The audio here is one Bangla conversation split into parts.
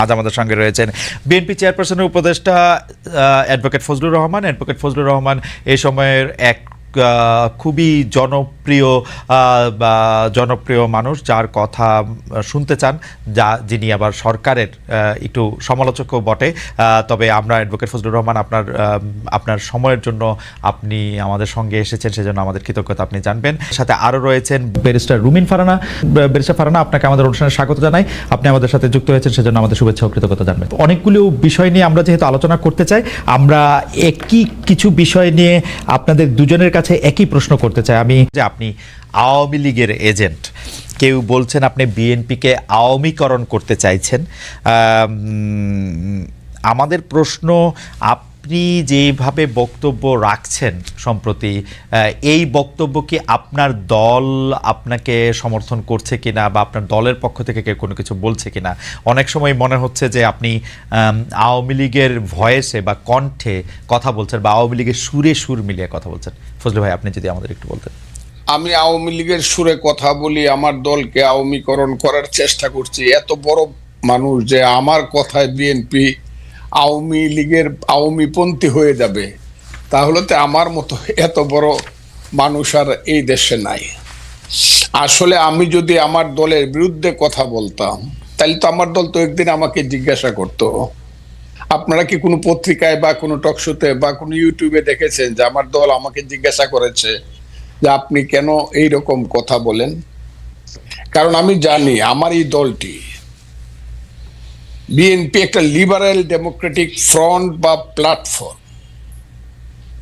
আজ আমাদের সঙ্গে রয়েছেন বিএনপি চেয়ারপারসনের উপদেষ্টা অ্যাডভোকেট ফজলুর রহমান। অ্যাডভোকেট ফজলুর রহমান এই সময়ের এক খুবই জনপ্রিয় মানুষ, যার কথা শুনতে চান, যিনি আবার সরকারের একটু সমালোচকও বটে। তবে আমরা অ্যাডভোকেট ফজলুর রহমান, আপনার সময়ের জন্য আপনি আমাদের সঙ্গে এসেছেন, সেজন্য আমাদের কৃতজ্ঞতা আপনি জানবেন। সাথে আরও রয়েছেন ব্যারিস্টার রুমিন ফারহানা। ব্যারিস্টার ফারহানা, আপনাকে আমাদের অনুষ্ঠানে স্বাগত জানাই। আপনি আমাদের সাথে যুক্ত হয়েছেন, সেজন্য আমাদের শুভেচ্ছা ও কৃতজ্ঞতা জানবেন। অনেকগুলো বিষয় নিয়ে আমরা যেহেতু আলোচনা করতে চাই, আমরা কিছু বিষয় নিয়ে আপনাদের দুজনের কাছে একই প্রশ্ন করতে চাই আমি, যে আপনি আওয়ামী লীগের এজেন্ট, কেউ বলছেন আপনি বিএনপিকে আওয়ামীকরণ করতে চাইছেন। আমাদের প্রশ্ন, আপনি যেভাবে বক্তব্য রাখছেন সম্প্রতি, এই বক্তব্য কি আপনার দল আপনাকে সমর্থন করছে কিনা, বা আপনার দলের পক্ষ থেকে কেউ কোনো কিছু বলছে কিনা? অনেক সময় মনে হচ্ছে যে আপনি আওয়ামী লীগের ভয়েসে বা কণ্ঠে কথা বলছেন, বা আওয়ামী লীগের সুরে সুর মিলিয়ে কথা বলছেন। ফজলু ভাই, আপনি যদি আমাদের একটু বলতেন। আমি আওয়ামী লীগের সুরে কথা বলি, আমার দলকে আওয়ামীকরণ করার চেষ্টা করছি। এত বড় মানুষ যে আমার কথায় বিএনপি আওয়ামী লীগের আওয়ামীপন্থী হয়ে যাবে, তাহলে তো আমার মতো এত বড় মানুষ আর এই দেশে নাই। আসলে আমি যদি আমার দলের বিরুদ্ধে কথা বলতাম, তাহলে তো আমার দল তো একদিন আমাকে জিজ্ঞাসা করতো। আপনারা কি কোনো পত্রিকায় বা কোনো টকশোতে বা কোনো ইউটিউবে দেখেছেন যে আমার দল আমাকে জিজ্ঞাসা করেছে যে আপনি কেন এই রকম কথা বলেন? কারণ আমি জানি আমার এই দলটি, বিএনপি, একটা লিবারেল ডেমোক্রেটিক ফ্রন্ট বা প্ল্যাটফর্ম,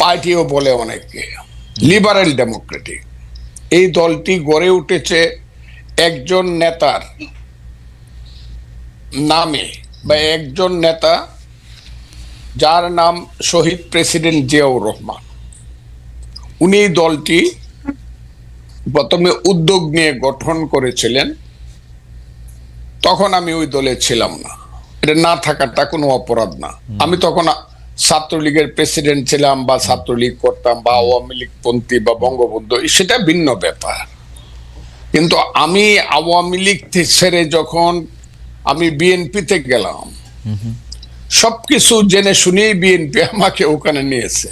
পার্টিও বলে অনেকে, লিবারেল ডেমোক্রেটিক। এই দলটি গড়ে উঠেছে একজন নেতার নামে, বা একজন নেতা যার নাম শহীদ প্রেসিডেন্ট জিয়াউর রহমান। উনি এই দলটি প্রথমে উদ্যোগ নিয়ে গঠন করেছিলেন। তখন আমি ওই দলে ছিলাম না, এটা না থাকাটা কোনো অপরাধ না। আমি তখন ছাত্রলীগের প্রেসিডেন্ট ছিলাম, বা ছাত্রলীগ করতাম, বা আওয়ামী লীগ পন্থী বা বঙ্গবন্ধু, সেটা ভিন্ন ব্যাপার। কিন্তু আমি আওয়ামী লীগ ছেড়ে যখন আমি বিএনপিতে গেলাম, সবকিছু জেনে শুনেই বিএনপি আমাকে ওখানে নিয়েছে।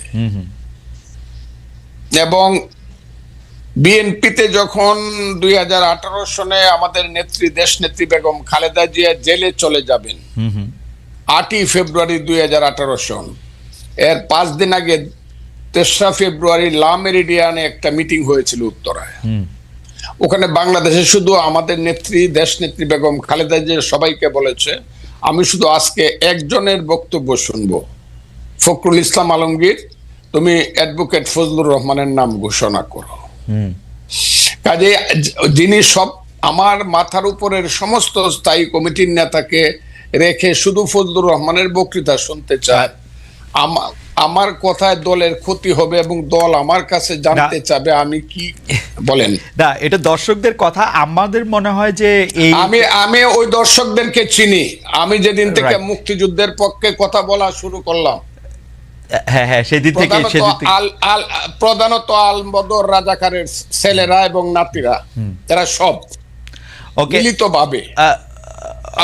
এবং বিএনপিতে যখন 2018 সনে আমাদের নেত্রী, দেশ নেত্রী বেগম খালেদা জিয়া জেলে চলে যাবেন 8ই ফেব্রুয়ারি 2018 সন, এর 5 দিন আগে 3রা ফেব্রুয়ারি লা মেরিডিয়ানে একটা মিটিং হয়েছিল উত্তরায়। ওখানে বাংলাদেশে শুধু আমাদের নেত্রী, দেশ নেত্রী বেগম খালেদা জিয়া সবাইকে বলেছে, আমি শুধু আজকে একজনের বক্তব্য শুনবো, ফখরুল ইসলাম আলমগীর, তুমি অ্যাডভোকেট ফজলুর রহমানের নাম ঘোষণা করো। কাজে যিনি সব আমার মাথার উপরের সমস্ত স্থায়ী কমিটির নেতাকে রেখে শুধু ফজলুর রহমানের বক্তৃতা শুনতে চায়, আমার কথায় দলের ক্ষতি হবে এবং দল আমার কাছে জানতে চাবে আমি কি বলেন। না, এটা দর্শকদের কথা। আমাদের মনে হয় যে আমি ওই দর্শকদেরকে চিনি। আমি যেদিন থেকে মুক্তিযুদ্ধের পক্ষে কথা বলা শুরু করলাম, হ্যাঁ, সেদিন থেকে প্রধানত আল বদর রাজাকারের ছেলেরা এবং নাতিরা, এরা সব মিলিতভাবে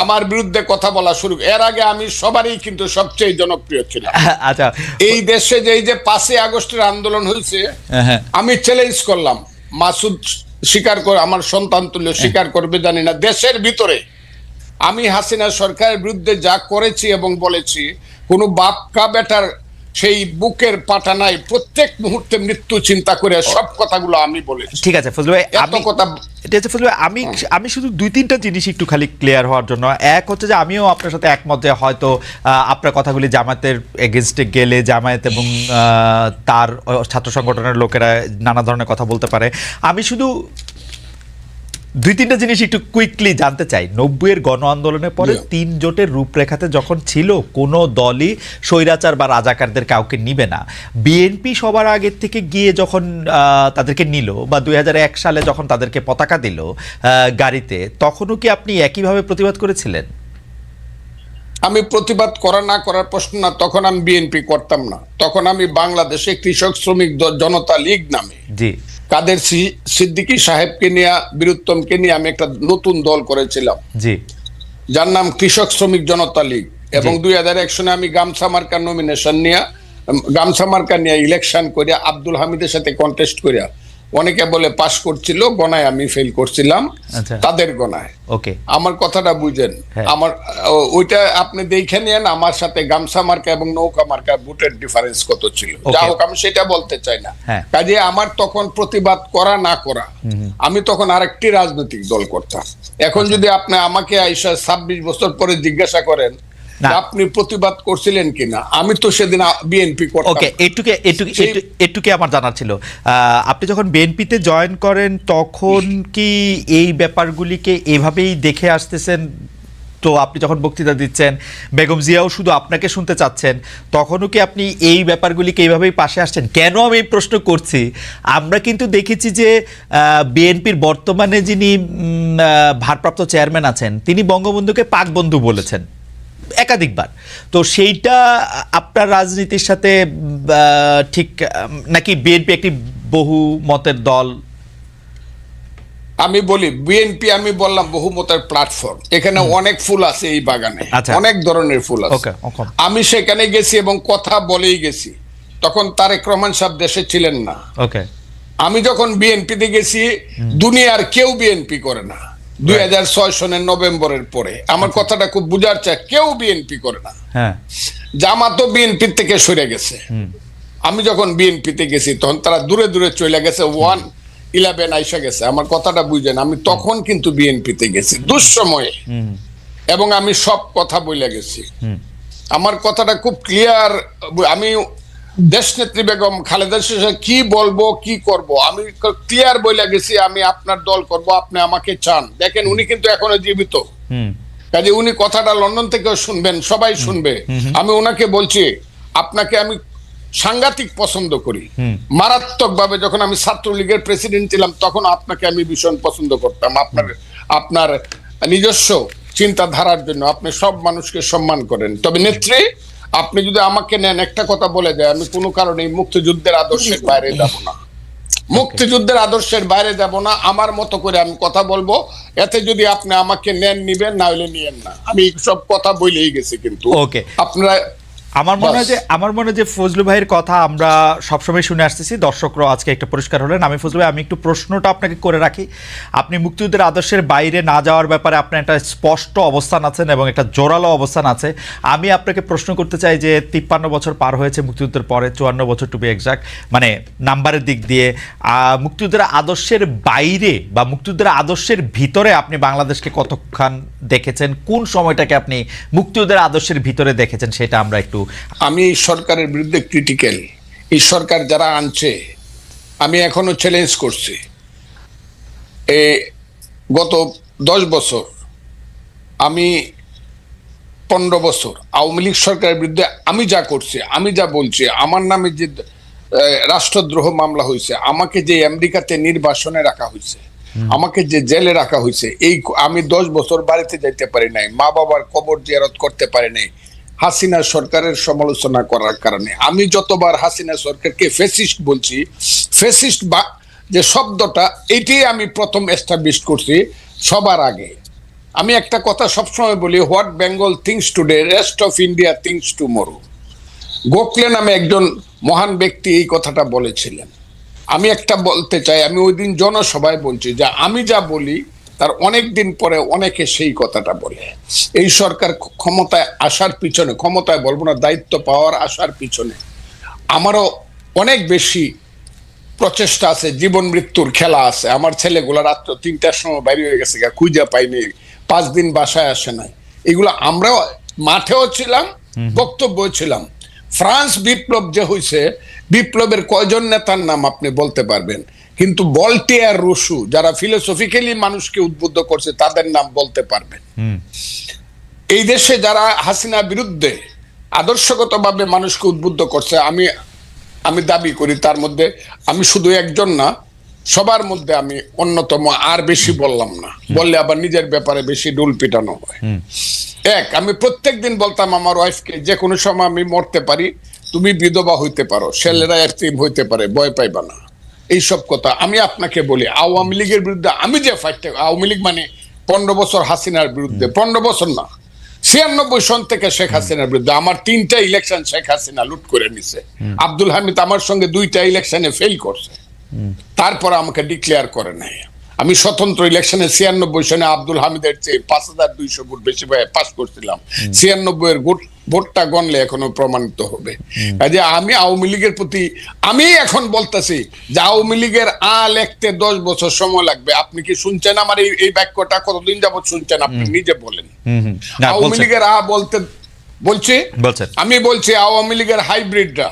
আমার বিরুদ্ধে কথা বলা শুরু। এর আগে আমি সবারই কিন্তু সবচেয়ে জনপ্রিয় ছিলাম। আচ্ছা, এই দেশে যে 5ই আগস্টের আন্দোলন হয়েছে, আমি চ্যালেঞ্জ করলাম, মাসুদ স্বীকার করে, আমার সন্তান তুল্য স্বীকার করবে জানি না, দেশের ভিতরে আমি হাসিনা সরকারের বিরুদ্ধে যা করেছি এবং বলেছি, কোনো বাপকা বেটার সেই বুকের পাটা নাই, প্রত্যেক মুহূর্তে মৃত্যু চিন্তা করে সব কথাগুলো আমি বলেছি। ঠিক আছে ফজলু ভাই, আমি শুধু 2-3টা জিনিস একটু খালি ক্লিয়ার হওয়ার জন্য। এক হচ্ছে যে আমিও আপনার সাথে একমত যে হয়তো আপনার কথাগুলি জামায়াতের এগেনস্টে গেলে জামায়াত এবং তার ছাত্র সংগঠনের লোকেরা নানা ধরনের কথা বলতে পারে। আমি শুধু 2-3টা জিনিস একটু কুইকলি জানতে চাই। 90-এর গণ আন্দোলনের পরে 3 জোটের রূপরেখাতে যখন ছিল, কোনো দলই স্বৈরাচার বা রাজাকারদের কাউকে নিবে না। বিএনপি সবার আগের থেকে গিয়ে যখন তাদেরকে নিল, বা 2001 সালে যখন তাদেরকে পতাকা দিল গাড়িতে, তখনও কি আপনি একইভাবে প্রতিবাদ করেছিলেন? আমি প্রতিবাদ করা না করার প্রশ্ন না, তখন আমি বিএনপি করতাম না। তখন আমি বাংলাদেশে কৃষক শ্রমিক জনতা লীগ নামে, জি, কাদের সিদ্দিকী সাহেবকে নিয়ে, বীরুত্তমকে নিয়ে আমি একটা নতুন দল করেছিলাম। জি, যার নাম কৃষক শ্রমিক জনতা লীগ, এবং 2001 সনে আমি গামছা মার্কার নমিনেশন নিয়ে গামছা মার্কা নিয়ে ইলেকশন করে আব্দুল হামিদের সাথে কন্টেস্ট করে অনেকে বলে পাশ করছিল, গণায় আমি ফেল করছিলাম, আচ্ছা। তাদের গণায়। ওকে, আমার কথাটা বুঝেন, হ্যাঁ। আমার ওইটা আপনি দেখে নেন আমার সাথে গামছা মার্কা এবং নৌকা মার্কা ভোটের ডিফারেন্স কত ছিল। যা হোক, আমি সেটা বলতে চাই না। হ্যাঁ। কাজে আমার তখন প্রতিবাদ করা না করা, আমি তখন আরেকটি রাজনৈতিক দল করতাম। এখন যদি আপনি আমাকে আইসা 26 বছর পরে জিজ্ঞাসা করেন না। যে আপনি প্রতিবাদ করছিলেন কিনা, আমি তো সেদিন বিএনপি করতাম। ওকে, এটুকু আমার জানার ছিল। আপনি যখন বিএনপিতে জয়েন করেন তখন কি এই ব্যাপারগুলিকে এভাবেই দেখে আসতেছেন? তো আপনি যখন বক্তৃতা দিচ্ছেন, বেগম জিয়াও শুধু আপনাকে শুনতে চাচ্ছেন, তখনও কি আপনি এই ব্যাপারগুলিকে এইভাবেই পাশে আসছেন? কেন আমি এই প্রশ্ন করছি, আমরা কিন্তু দেখেছি যে বিএনপির বর্তমানে যিনি ভারপ্রাপ্ত চেয়ারম্যান আছেন, তিনি বঙ্গবন্ধুকে পাক বন্ধু বলেছেন একাধিকবার। তো সেইটা আপনার রাজনীতির সাথে ঠিক নাকি বিএনপি একটি বহু মতের দল? আমি বলি বিএনপি, আমি বললাম বহুমতের প্ল্যাটফর্ম। এখানে অনেক ফুল আছে এই বাগানে, আচ্ছা। অনেক ধরনের ফুল আছে। আমি সেখানে গেছি এবং কথা বলেই গেছি। তখন তারেক রহমান সাহেব দেশে ছিলেন না। ওকে, আমি যখন বিএনপিতে গেছি, দুনিয়ার কেউ বিএনপি করে না। 2006 সনের নভেম্বরের পরে আমার কথাটা খুব বুঝার চাই, কেউ বিএনপি করে না। হ্যাঁ, জামাতও বিএনপি থেকে সরে গেছে। আমি যখন বিএনপিতে গেছি তখন তারা দূরে দূরে চলে গেছে, 111 আইসা গেছে। আমার কথাটা বুঝেন, আমি তখন কিন্তু বিএনপিতে গেছি দুঃসময়ে, এবং আমি সব কথা বলে গেছি। আমার কথাটা খুব ক্লিয়ার। আমি দেশনেত্রী বেগম খালেদা জিয়া কি বলবো কি করব আমি ক্লিয়ার বলে গেছি। আমি আপনার দল করব, আপনি আমাকে চান। দেখেন, উনি কিন্তু এখনো জীবিত, কাজে উনি কথাটা লন্ডন থেকেও শুনবেন, সবাই শুনবে। আমি ওনাকে বলছি, আপনাকে আমি সাংঘাতিক পছন্দ করি, মারাত্মক ভাবে। যখন আমি ছাত্রলীগের প্রেসিডেন্ট ছিলাম তখন আপনাকে আমি ভীষণ পছন্দ করতাম। আপনার নিজস্ব চিন্তাধারার জন্য আপনি সব মানুষকে সম্মান করেন। তবে নেত্রী, আপনি যদি আমাকে নেন, একটা কথা বলে দেয়, আমি কোনো কারণে মুক্তিযুদ্ধের আদর্শের বাইরে যাব না। মুক্তিযুদ্ধের আদর্শের বাইরে যাব না। আমার মতো করে আমি কথা বলবো। এতে যদি আপনি আমাকে নেন নিবেন, না হলে নিয়েন না। আমি সব কথা বলেই গেছি। কিন্তু ওকে, আপনারা, আমার মনে হয় যে ফজলু ভাইয়ের কথা আমরা সবসময় শুনে আসতেছি, দর্শকরা আজকে একটা পরিষ্কার হলেন। আমি ফজলু ভাই, আমি একটু প্রশ্নটা আপনাকে করে রাখি। আপনি মুক্তিযুদ্ধের আদর্শের বাইরে না যাওয়ার ব্যাপারে আপনার একটা স্পষ্ট অবস্থান আছেন এবং একটা জোরালো অবস্থান আছে। আমি আপনাকে প্রশ্ন করতে চাই যে 53 বছর পার হয়েছে মুক্তিযুদ্ধের পরে, 54 বছর টু বি এক্সাক্ট, মানে নাম্বারের দিক দিয়ে। মুক্তিযুদ্ধের আদর্শের বাইরে বা মুক্তিযুদ্ধের আদর্শের ভিতরে আপনি বাংলাদেশকে কতক্ষণ দেখেছেন? কোন সময়টাকে আপনি মুক্তিযুদ্ধের আদর্শের ভিতরে দেখেছেন, সেটা আমরা একটু। আমি সরকারের বিরুদ্ধে ক্রিটিক্যাল। এই সরকার যারা আনছে, আমি এখনো চ্যালেঞ্জ করছি। গত 10 বছর, আমি 15 বছর আওয়ামী লীগ সরকারের বিরুদ্ধে আমি যা করছি, আমি যা বলছি, আমার নামে যে রাষ্ট্রদ্রোহ মামলা হয়েছে, আমাকে যে আমেরিকাতে নির্বাসনে রাখা হয়েছে, আমাকে যে জেলে রাখা হয়েছে, আমি 10 বছর বাড়িতে যাইতে পারি নাই, মা বাবার কবর জিয়ারত করতে পারি নাই হাসিনা সরকারের সমালোচনা করার কারণে। আমি যতবার হাসিনা সরকারকে ফ্যাসিস্ট বলছি, ফ্যাসিস্ট বা যে শব্দটা, এটি আমি প্রথম এস্টাবলিশ করছি সবার আগে। আমি একটা কথা সবসময় বলি, what Bengal things today, rest of India things tomorrow. Gokhale নামে একজন মহান ব্যক্তি এই কথাটা বলেছিলেন। আমি একটা বলতে চাই, আমি ওই দিন জনসভায় বলছি যে আমি যা বলি তার অনেক দিন পরে অনেকে সেই কথাটা বলে। এই সরকার ক্ষমতায় আসার পিছনে, ক্ষমতায় বলবো না, দায়িত্ব পাওয়ার আসার পিছনে আমারও অনেক বেশি প্রচেষ্টা আছে, জীবন মৃত্যুর খেলা আছে। আমার ছেলেগুলা রাত্র 3টার সময় বাইরে হয়ে গেছে, খুঁজে পাইনি, 5 দিন বাসায় আসে নাই। এগুলো আমরাও মাঠেও ছিলাম, বক্তব্য ছিলাম। ফ্রান্স বিপ্লব যে হয়েছে, বিপ্লবের কয়জন নেতার নাম আপনি বলতে পারবেন? কিন্তু ভলটেয়ার, রুশো, যারা ফিলোসফিক্যালি মানুষকে উদ্বুদ্ধ করছে, তাদের নাম বলতে পারবেন। এই দেশে যারা হাসিনা বিরুদ্ধে আদর্শগতভাবে মানুষকে উদ্বুদ্ধ করছে, আমি দাবি করি তার মধ্যে আমি শুধু একজন না, সবার মধ্যে আমি অন্যতম। আর বেশি বললাম না, বললে আবার নিজের ব্যাপারে বেশি ডুল পিটানো হয়। আমি প্রত্যেকদিন বলতাম আমার ওয়াইফকে, যে কোনো সময় আমি মরতে পারি, তুমি বিধবা হইতে পারো, ছেলেরা এতিম হইতে পারে, ভয় পাইবা না। এইসব কথা আমি আপনাকে বলি। আওয়ামী লীগের বিরুদ্ধে আমি যে ফাইটটা, আওয়ামী লীগ মানে 15 বছর হাসিনার বিরুদ্ধে, 15 বছর না, 96 সন থেকে শেখ হাসিনার বিরুদ্ধে। আমার 3টা ইলেকশন শেখ হাসিনা লুট করে নিছে। আব্দুল হামিদ আমার সঙ্গে 2টা ইলেকশনে ফেল করছে, তারপর আমাকে ডিক্লেয়ার করে নাই। আমি স্বতন্ত্র ইলেকশনে 96 সনে আব্দুল হামিদের চেয়ে 5200 ভোট বেশি পাস করছিলাম। 96 এর ভোটটা গণলে এখনো প্রমাণিত হবে। কাজে আমি আওয়ামী লীগের প্রতি আমি এখন বলতেছি যে আওয়ামী লীগের লিখতে 10 বছর সময় লাগবে। আপনি কি শুনছেন আমার এই বাক্যটা? কতদিন যাবত শুনছেন আপনি নিজে বলেন। আওয়ামী লীগের বলছি, আমি বলছি আওয়ামী লীগের হাইব্রিডরা,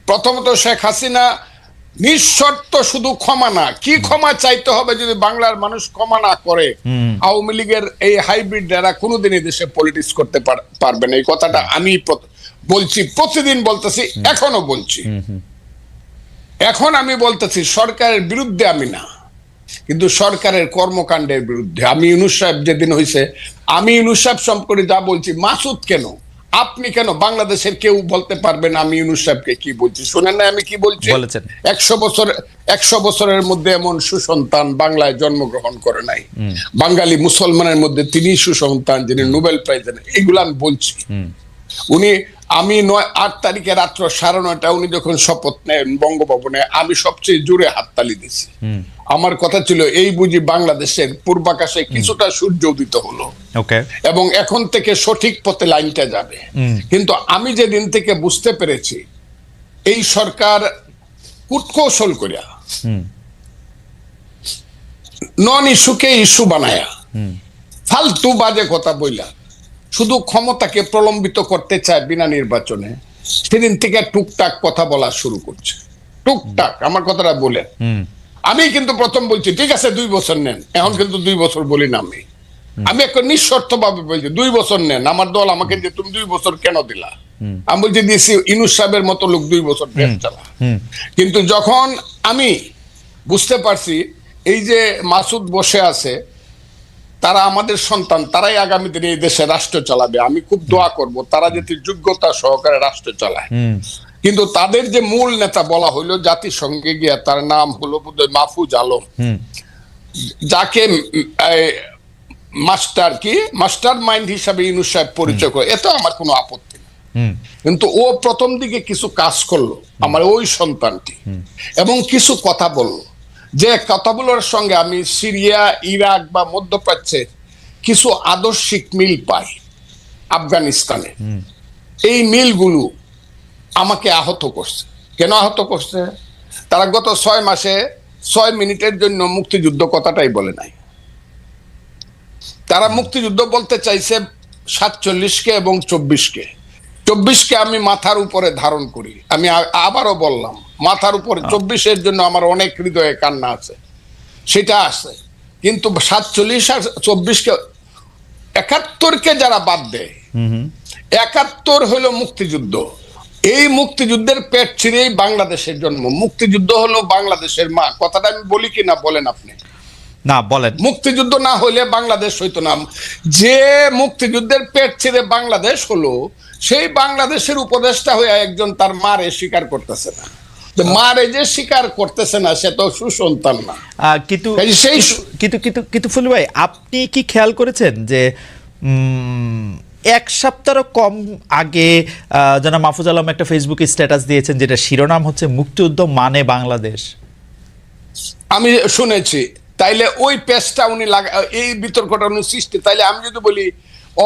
প্রথমত শেখ হাসিনা নিঃশর্ত শুধু ক্ষমা না, কি ক্ষমা চাইতে হবে যদি বাংলার মানুষ ক্ষমা না করে, আওয়ামী লীগের এই হাইব্রিড যারা কোনোদিন এই দেশে পলিটিক্স করতে পারবে না। এই কথাটা আমি বলছি, প্রতিদিন বলতেছি, এখনো বলছি। এখন আমি বলতেছি সরকারের বিরুদ্ধে আমি না, কিন্তু সরকারের কর্মকাণ্ডের বিরুদ্ধে। আমি ইউনূস সাহেব যেদিন হয়েছে, আমি ইউনূস সাহেব সম্পর্কে যা বলছি, মাসুদ কেন, আপনি কেন, বাংলাদেশের কেউ বলতে পারবেন আমি ইউনূস সাহেবকে কি বলছি? শুনেন না আমি কি বলছি? 100 বছরের মধ্যে এমন সুসন্তান বাংলায় জন্মগ্রহণ করে নাই। বাঙালি মুসলমানের মধ্যে তিনি সুসন্তান যিনি নোবেল প্রাইজ দেন। এগুলো আমি বলছি। আমি 8 তারিখে রাত্র 9:30 উনি যখন শপথ নেন বঙ্গভবনে, আমি সবচেয়ে জোরে হাততালি দিছি। আমার কথা ছিল এই বুঝি বাংলাদেশের পূর্বাকাশে কিছুটা সূর্য উদিত হলো, এবং এখন থেকে সঠিক পথে লাইনটা যাবে। কিন্তু আমি যেদিন থেকে বুঝতে পেরেছি এই সরকার কূটকৌশল করিয়া নন ইস্যুকে ইস্যু বানায়া ফালতু বাজে কথা বইলা শুধু ক্ষমতাকে প্রলম্বিত করতে চায় বিনা নির্বাচনে, সেদিন থেকে টুকটাক কথা বলা শুরু করছে। টুকটাক আমার কথাটা বলে আমি কিন্তু প্রথম বলছি ঠিক আছে 2 বছর নেন, এখন কিন্তু 2 বছর বলি না। আমি একটা নিঃশর্ত ভাবে বলছি 2 বছর নেন। আমার দল আমাকে যে তুমি 2 বছর কেন দিলা, আমি বলছি দিছি ইউনূস সাহেবের মতো লোক 2 বছর দেশ চালা। কিন্তু যখন আমি বুঝতে পারছি এই যে মাসুদ বসে আছে, তারা আমাদের সন্তান, তারাই আগামী দিনে এই দেশে রাষ্ট্র চালাবে। আমি খুব দোয়া করব তারা যাতে যোগ্যতা সহকারে রাষ্ট্র চালায়। কিন্তু তাদের যে মূল নেতা বলা হইলো জাতিসংঘে গিয়া, তার নাম হলো বোধহয় মাহফুজ আলম, যাকে মাস্টার মাইন্ড হিসাবে ইউনূস সাহেব পরিচয় করে, এতে আমার কোনো আপত্তি নেই। কিন্তু ও প্রথম দিকে কিছু কাজ করলো আমার ওই সন্তানটি, এবং কিছু কথা বললো যে কথাগুলোর সঙ্গে আমি সিরিয়া, ইরাক বা মধ্যপ্রাচ্যে কিছু আদর্শিক মিল পাই। আফগানিস্তানে এই মিলগুলো আমাকে আহত করছে। কেন আহত করছে? তারা গত 6 মাসে 6 মিনিটের জন্য মুক্তিযুদ্ধ কথাটাই বলে নাই। তারা মুক্তিযুদ্ধ বলতে চাইছে 47-কে এবং 24-কে। 24-কে আমি মাথার উপরে ধারণ করি। আমি আবারও বললাম মাথার উপরে, 24-এর জন্য আমার অনেক হৃদয়ে কান্না আছে, সেটা আছে। কিন্তু 47 আর 24-কে, 71-কে যারা বাদ দেয়, 71 হলো মুক্তিযুদ্ধ। এই মুক্তিযুদ্ধের পেট ছিঁড়েই বাংলাদেশের জন্ম। মুক্তিযুদ্ধ হলো বাংলাদেশের মা। কথাটা আমি বলি কি না বলেন আপনি? না বলেন। মুক্তিযুদ্ধ না হইলে বাংলাদেশ হইতো না। যে মুক্তিযুদ্ধের পেট ছিঁড়ে বাংলাদেশ হলো, সেই বাংলাদেশের উপদেষ্টা হয়ে একজন তার মারে স্বীকার করতেছে না। মারে যে স্বীকার করতেছে না, সে তো সুসন্তান না। কিন্তু ফুলু ভাই, আপনি কি খেয়াল করেছেন যে 1 সপ্তাহ কম আগে জনাব মাহফুজ আলম একটা ফেসবুকে স্ট্যাটাস দিয়েছেন, যেটা শিরোনাম হচ্ছে মুক্তিযুদ্ধ মানে বাংলাদেশ। আমি শুনেছি। তাইলে ওই পেজটা উনি এই বিতর্কটা উনি সৃষ্টি, তাইলে আমি যদি বলি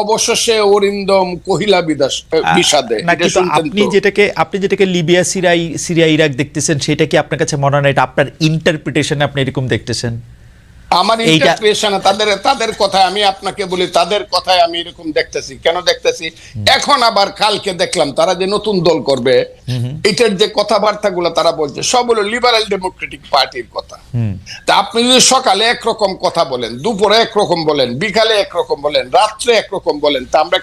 অবশেষে অরিন্দম কহিলা বিষাদে, আপনি যেটাকে লিবিয়া, সিরিয়া, ইরাক দেখতেছেন, সেটা কি আপনার কাছে মনে হয় এটা আপনার ইন্টারপ্রিটেশনে আপনি এরকম দেখতেছেন? আমার ইন্টারপ্রিটেশন, তাদের কথায় আমি আপনাকে বলি, তাদের কথায় আমি এরকম দেখতেছি। কেন দেখতেছি? এখন আবার কালকে দেখলাম তারা যে নতুন দল করবে, এটার যে কথাবার্তাগুলো তারা বলছে সব হলো লিবারেল ডেমোক্রেটিক পার্টির কথা। তা আপনি যদি সকালে একরকম কথা বলেন, দুপুরে একরকম বলেন, বিকালে একরকম বলেন, রাত্রে একরকম বলেন, তা আমরা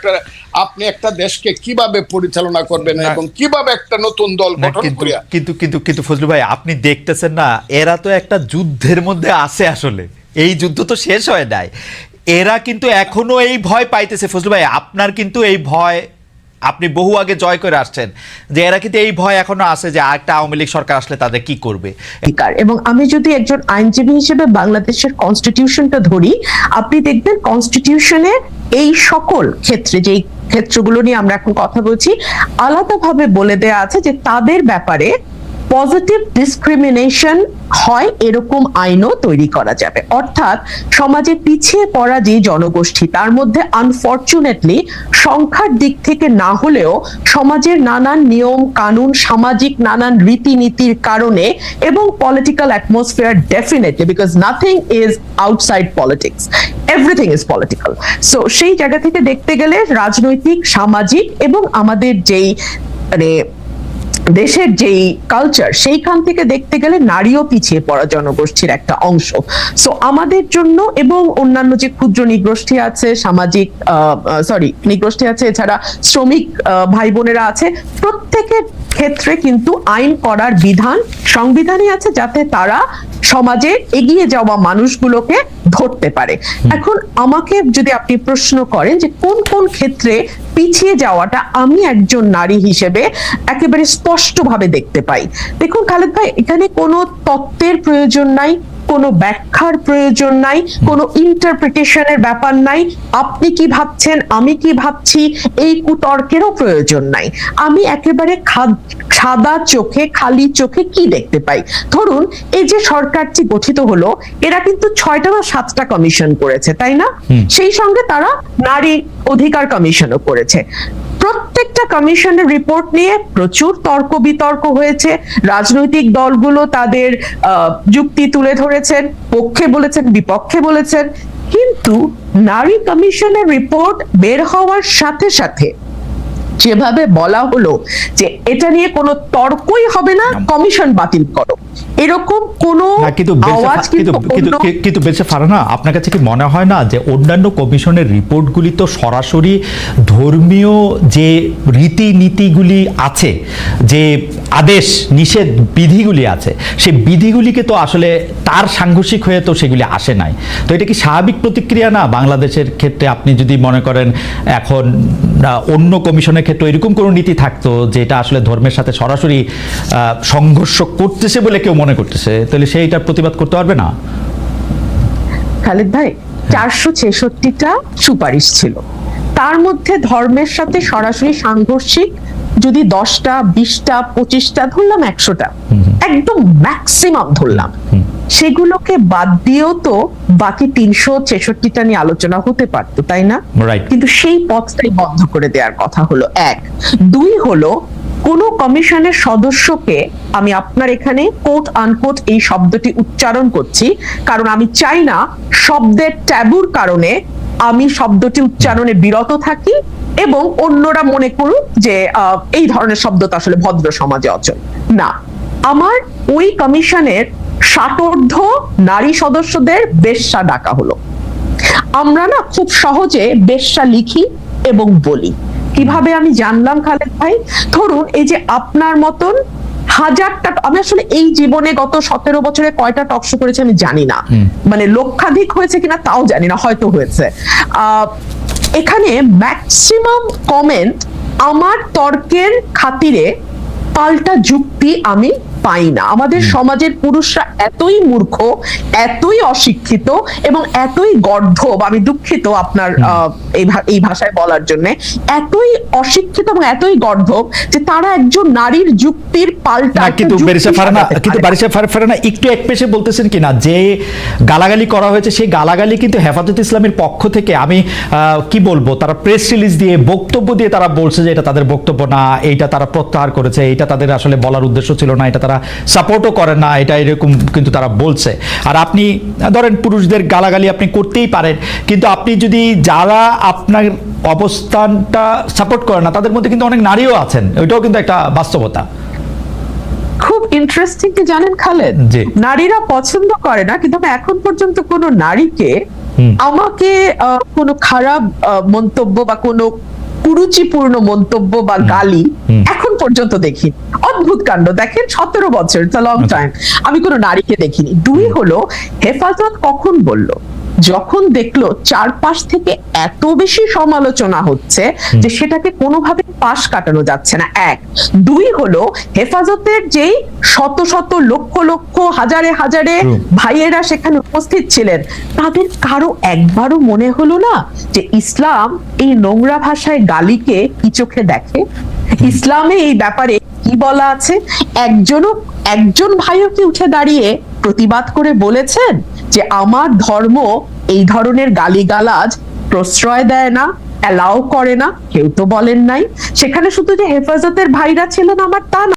আপনি একটা দেশকে কিভাবে পরিচালনা করবেন এবং কিভাবে একটা নতুন দল গঠন করিয়া। কিন্তু ফজলু ভাই, আপনি দেখতেছেন না, এরা তো একটা যুদ্ধের মধ্যে আছে। আসলে এই যুদ্ধ তো শেষ হয় নাই, এরা কিন্তু এখনো এই ভয় পাইতেছে। ফজলু ভাই, আপনার কিন্তু এই ভয় আপনি বহু আগে জয় করে আসছেন, যে এরা কিন্তু এই ভয় এখনো আছে যে আরেকটা আওয়ামী লীগ সরকার আসলে তাদের কি করবে। এবং আমি যদি একজন আইনজীবী হিসেবে বাংলাদেশের কনস্টিটিউশনটা ধরি, আপনি দেখবেন কনস্টিটিউশনে এই সকল ক্ষেত্রে, যেই ক্ষেত্রগুলো নিয়ে আমরা এখন কথা বলছি, আলাদাভাবে বলে দেয়া আছে যে তাদের ব্যাপারে পজিটিভ ডিসক্রিমিনেশন হয় এরকম আইনও তৈরি করা যাবে। অর্থাৎ সমাজে পিছিয়ে পড়া যে জনগোষ্ঠী, তার মধ্যে আনফরচুনেটলি সংখ্যার দিক থেকে না হলেও সমাজের নানান নিয়ম কানুন, সামাজিক নানান রীতিনীতির কারণে এবং political atmosphere, definitely, because nothing is outside politics, everything is political. So সেই জায়গা থেকে দেখতে গেলে রাজনৈতিক, সামাজিক এবং আমাদের যেই মানে দেশের যেই কালচার, সেইখান থেকে দেখতে গেলে নারীও পিছিয়ে পড়া জনগোষ্ঠীর একটা অংশ। সো আমাদের জন্য এবং অন্যান্য যে ক্ষুদ্র নিগোষ্ঠী আছে, সামাজিক নিগোষ্ঠী আছে, এছাড়া শ্রমিক ভাই বোনেরা আছে, প্রত্যেকের ক্ষেত্রে কিন্তু আইন করার বিধান সংবিধানে আছে, যাতে তারা সমাজে এগিয়ে যাওয়া মানুষগুলোকে ধরতে পারে। এখন আমাকে যদি আপনি প্রশ্ন করেন যে কোন কোন ক্ষেত্রে পিছিয়ে যাওয়াটা আমি একজন নারী হিসেবে একেবারে স্পষ্টভাবে দেখতে পাই, দেখুন খালেদ ভাই, এখানে কোনো তত্ত্বের প্রয়োজন নাই, কোনো ব্যাখ্যার প্রয়োজন নাই, কোনো ইন্টারপ্রিটেশনের ব্যাপার নাই, আপনি কি ভাবছেন আমি কি ভাবছি এই কুতর্কেরও প্রয়োজন নাই। আমি একেবারে সাদা চোখে, খালি চোখে কি দেখতে পাই, ধরুন এই যে সরকারটি গঠিত হলো, এরা কিন্তু 6টা বা 7টা কমিশন করেছে, তাই না? সেই সঙ্গে তারা নারী অধিকার কমিশনও করেছে। প্রত্যেকটা কমিশনের রিপোর্ট নিয়ে প্রচুর তর্ক বিতর্ক হয়েছে, রাজনৈতিক দলগুলো তাদের যুক্তি তুলে ধরেছেন, পক্ষে বলেছেন, বিপক্ষে বলেছেন, কিন্তু নারী কমিশনের রিপোর্ট বের হওয়ার সাথে সাথে যেভাবে বলা হলো যে এটা নিয়ে কোনো তর্কই হবে না, কমিশন বাতিল করো, এরকম কোনো আওয়াজ কিন্তু বেঁচে ফারানা, আপনার কাছে কি মনে হয় না যে অন্যান্য কমিশনের রিপোর্টগুলি তো সরাসরি ধর্মীয় যে রীতিনীতিগুলি আছে, যে আদেশ নিষেধ বিধিগুলি আছে, সেই বিধিগুলিকে তো আসলে তার সাংঘর্ষিক হয়ে তো সেগুলি আসে নাই। তো এটা কি স্বাভাবিক প্রতিক্রিয়া না বাংলাদেশের ক্ষেত্রে? আপনি যদি মনে করেন এখন অন্য কমিশনের ক্ষেত্রে এরকম কোনো নীতি থাকতো যেটা আসলে ধর্মের সাথে সরাসরি সংঘর্ষ করতেছে বলে কেউ মনে করতেছে, তাহলে সেইটার প্রতিবাদ করতে পারবে না? খালেদ ভাই, 466টা সুপারিশ ছিল, তার মধ্যে ধর্মের সাথে সরাসরি সাংঘর্ষিক যদি 10টা, 20টা, 25টা, ধরলাম 100টা, একদম ম্যাক্সিমাম ধরলাম, সেগুলোকে বাদ দিয়েও তো বাকি 366টা নিয়ে আলোচনা হতে পারতো, তাই না? কিন্তু সেই পথটাই বন্ধ করে দেওয়ার কথা হলো। 1, 2 হলো কোন কমিশনের সদস্যকে, আমি আপনার এখানে কোট আনকোট এই শব্দটি উচ্চারণ করছি কারণ আমি চাই না শব্দের ট্যাবুর কারণে আমি শব্দটি উচ্চারণে বিরত থাকি এবং অন্যরা মনে করুক যে এই ধরনের শব্দ তো আসলে ভদ্র সমাজে অচল না। আমার ওই কমিশনের 60 নারী সদস্যদের বেশ্যা ডাকা হলো। আমরা না খুব সহজে বেশ্যা লিখি এবং বলি, কিভাবে আমি জানলাম খালেদ ভাই? ধরুন এই যে আপনার মতন হাজারটা, আমি আসলে এই জীবনে গত 17 বছরে কয়টা টকশো করেছি আমি জানি না, মানে লক্ষাধিক হয়েছে কিনা তাও জানি না, হয়তো হয়েছে। এখানে ম্যাক্সিমাম কমেন্ট আমার তর্কের খাতিরে পাল্টা যুক্তি আমি পাই না। আমাদের সমাজের পুরুষরা এতই মূর্খ, এতই অশিক্ষিত এবং এতই গর্ধব, আমি দুঃখিত আপনার এই ভাষায় বলার জন্য, এতই অশিক্ষিত এবং এতই গর্ধব যে তারা একজন নারীর যুক্তির পাল্টা। কিন্তু বারিশা ফারহানা একটু একপেশে বলতেছেন কিনা যে গালাগালি করা হয়েছে, সেই গালাগালি কিন্তু হেফাজত ইসলামের পক্ষ থেকে, আমি কি বলবো, তারা প্রেস রিলিজ দিয়ে বক্তব্য দিয়ে তারা বলছে যে এটা তাদের বক্তব্য না, এইটা তারা প্রত্যাহার করেছে, এটা তাদের আসলে বলার উদ্দেশ্য ছিল না, এটা তারা সাপোর্টও করে না, এটা এরকম কিন্তু তারা বলছে। আর আপনি ধরেন পুরুষদের গালাগালি আপনি করতেই পারেন, কিন্তু আপনি যদি যারা আপনার অবস্থানটা সাপোর্ট করে না তাদের মধ্যে কিন্তু অনেক নারীও আছেন, ওইটাও কিন্তু একটা বাস্তবতা। খুব ইন্টারেস্টিং কি জানেন খালেদ, নারীরা পছন্দ করে না, কিন্তু আমি এখন পর্যন্ত কোনো নারীকে আমাকে কোনো খারাপ মন্তব্য বা কোনো কুরুচিপূর্ণ মন্তব্য বা গালি এখন পর্যন্ত দেখি। অদ্ভুত কাণ্ড, দেখেন 17 বছর, লং টাইম, আমি কোনো নারীকে দেখিনি। 2 হলো হেফাজত কখন বলল যখন দেখলো চারপাশ থেকে এত বেশি সমালোচনা হচ্ছে যে সেটাকে কোনোভাবে পাশ কাটানো যাচ্ছে না, এক। দুই হলো হেফাজতের যেই শত শত লক্ষ লক্ষ হাজারে হাজারে ভাইয়েরা সেখানে উপস্থিত ছিলেন, তাদের কারো একবারও মনে হলো না যে ইসলাম এই নোংরা ভাষায় গালিকে কি চোখে দেখে? ইসলামে এই ব্যাপারে কি বলা আছে? একজন ভাইও কি উঠে দাঁড়িয়ে প্রতিবাদ করে বলেছেন যে আমার ধর্ম এই ধরনের গালিগালাজ প্রশ্রয় দেয় না, অ্যালাউ করে না? কেউ তো বলেন নাই। সেখানে শুধু যে হেফাজতের ভাইরা ছিলেন আমার তা না।